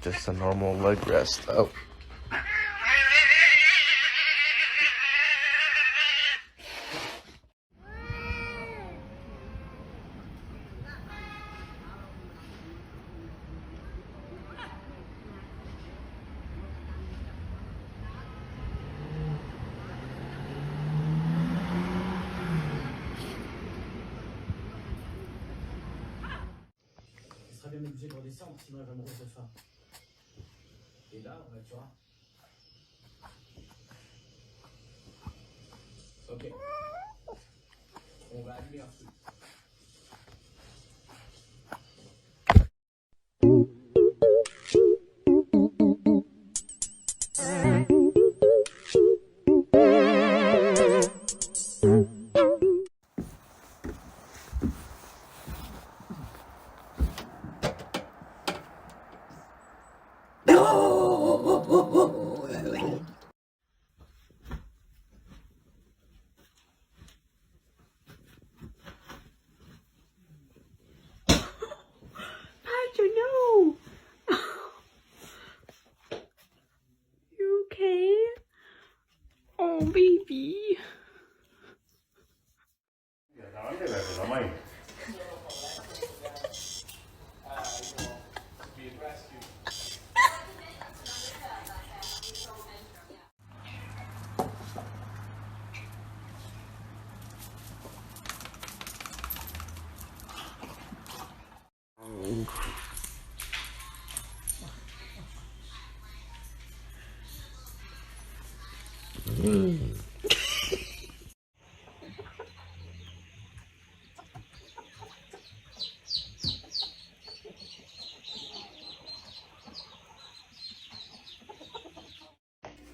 just a normal leg rest. Oh. Il sera bien obligé de redescendre, sinon elle va mourir de faim. Et là, tu vois. Ok. On va allumer un feu. No. You okay? Oh, baby.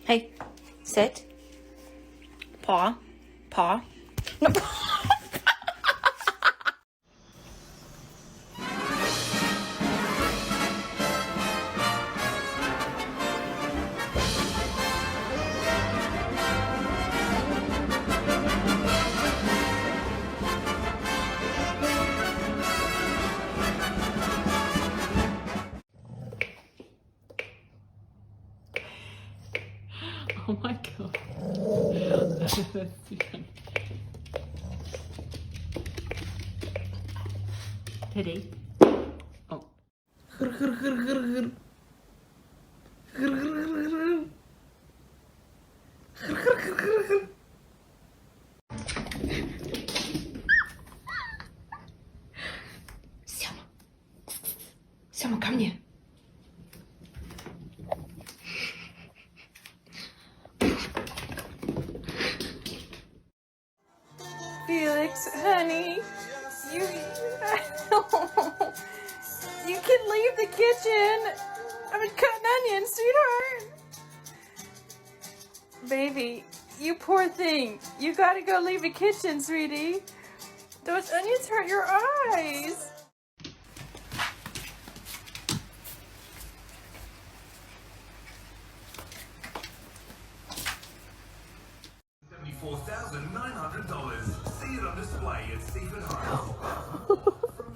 Hey, sit. Paw. Paw. No. Oh my god. That's too funny. Teddy. Oh. Сема. Сема, ко мне. Felix, honey, you you can leave the kitchen. I mean, cut an onion, sweetheart. Baby, you poor thing. You gotta go leave the kitchen, sweetie. Those onions hurt your eyes. $74,900. See it on display at Seaford Home.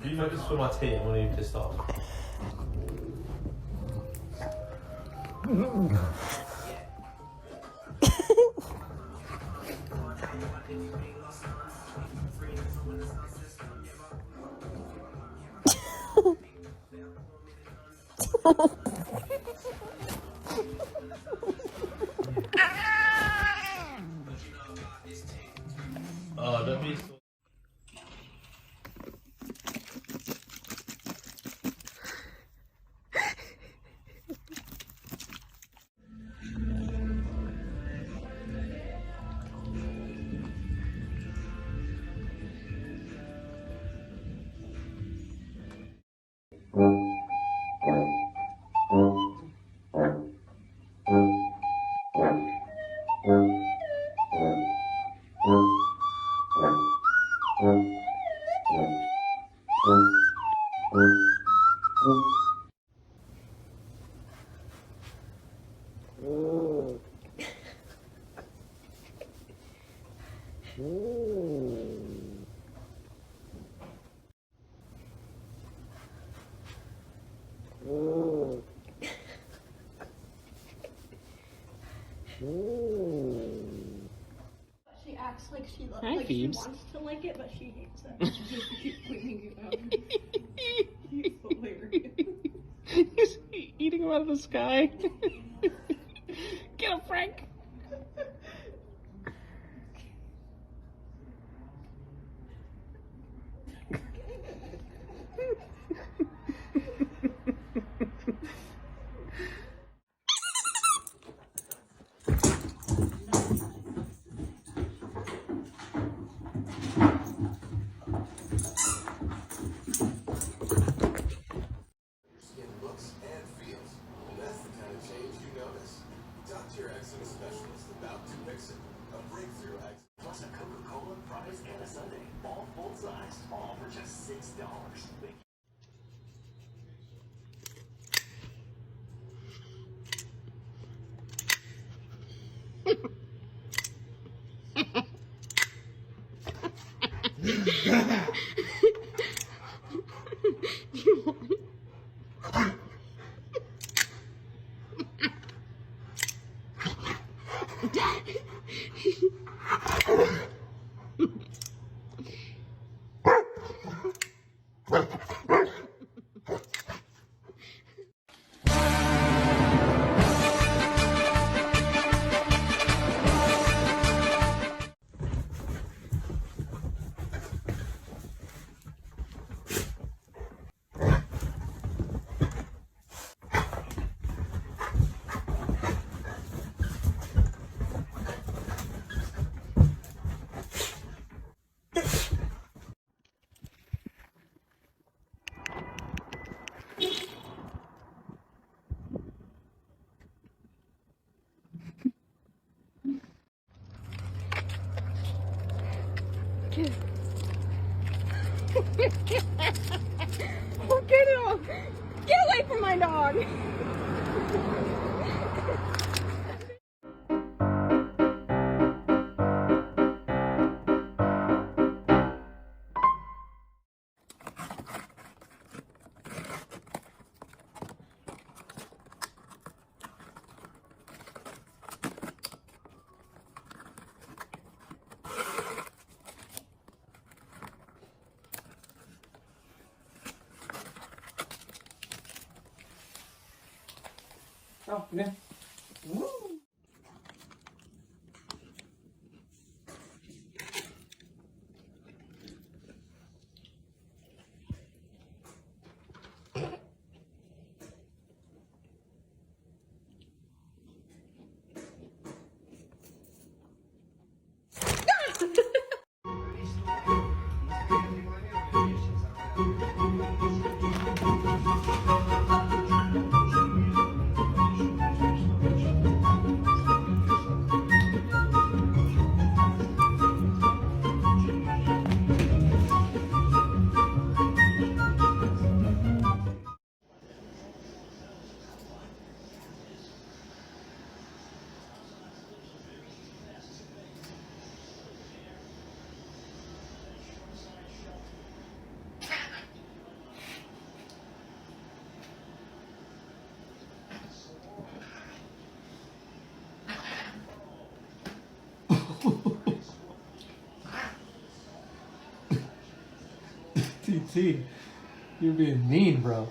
Do you know this for my tea when you pissed off? Oh, don't be so. Like she Hi, like she Phoebes. wants to like it, but she hates it. She just keeps pointing you out. He's hilarious. He's eating him out of the sky. Get him, Frank. Skin looks and feels. And that's the kind of change you notice. Talk to your eczema specialist about Dupixent, a breakthrough eczema. Plus a Coca-Cola, fries, and a sundae. All full size. All for just $6. Oh, get off! Get away from my dog! Oh, yeah. Woo! TT, you're being mean, bro.